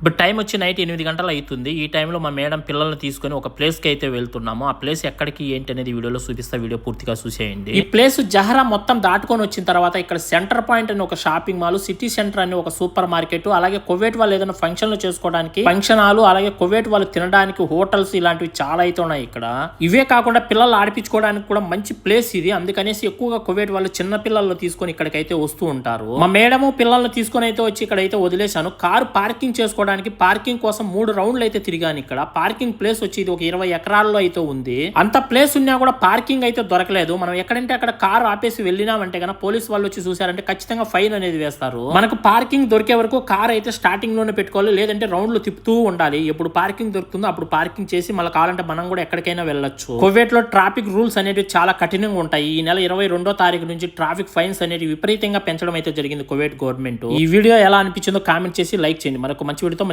ఇప్పుడు టైం వచ్చి నైట్ 8 గంటలు అవుతుంది. ఈ టైంలో మా మేడం పిల్లల్ని తీసుకొని ఒక ప్లేస్కి అయితే వెళ్తున్నాము. ఆ ప్లేస్ ఎక్కడికి ఏంటి అనేది వీడియోలో చూపిస్తా, వీడియో పూర్తిగా చూసేయండి. ఈ ప్లేస్ జహరా మొత్తం దాటుకొని వచ్చిన తర్వాత ఇక్కడ సెంటర్ పాయింట్ అని ఒక షాపింగ్ మాల్, సిటీ సెంటర్ అని ఒక సూపర్ మార్కెట్, అలాగే కువైట్ వాళ్ళు ఏదైనా ఫంక్షన్లు చేసుకోవడానికి ఫంక్షన్ హాల్, అలాగే కువైట్ వాళ్ళు తినడానికి హోటల్స్ ఇలాంటివి చాలా అయితే ఉన్నాయి ఇక్కడ. ఇవే కాకుండా పిల్లలు ఆడిపించుకోవడానికి కూడా మంచి ప్లేస్ ఇది. అందుకనేసి ఎక్కువగా కువైట్ వాళ్ళు చిన్న పిల్లలు తీసుకొని ఇక్కడికైతే వస్తూ ఉంటారు. మా మేడము పిల్లల్ని తీసుకొని అయితే వచ్చి ఇక్కడైతే వదిలేశాను. కారు పార్కింగ్ చేసుకోవడానికి పార్కింగ్ కోసం 3 రౌండ్లు అయితే తిరిగాను. ఇక్కడ పార్కింగ్ ప్లేస్ వచ్చి ఇది ఒక 20 ఎకరాల్లో అయితే ఉంది. అంత ప్లేస్ ఉన్నా కూడా పార్కింగ్ అయితే దొరకలేదు. మనం ఎక్కడంటే అక్కడ కారు ఆపేసి వెళ్ళినామంటే కనుక పోలీస్ వాళ్ళు వచ్చి చూసారంటే ఖచ్చితంగా ఫైన్ అనేది వేస్తారు. మనకు పార్కింగ్ దొరికే వరకు కార్ అయితే స్టార్టింగ్ లోనే పెట్టుకోవాలి, లేదంటే రౌండ్లు తిప్పుతూ ఉండాలి. ఎప్పుడు పార్కింగ్ దొరుకుతుందో అప్పుడు పార్కింగ్ చేసి మళ్ళీ కావాలంటే మనం కూడా ఎక్కడికైనా వెళ్ళొచ్చు. కువైట్ లో ట్రాఫిక్ రూల్స్ అనేవి చాలా కఠినంగా ఉంటాయి. ఈ నెల 22వ తారీఖు నుంచి ట్రాఫిక్ ఫైన్స్ అనేవి విపరీతంగా పెంచడం అయితే జరిగింది కువైట్ గవర్నమెంట్. ఈ వీడియో ఎలా అనిపించిందో కామెంట్ చేసి లైక్ చేయండి. మరొక మంచి వీడియోతో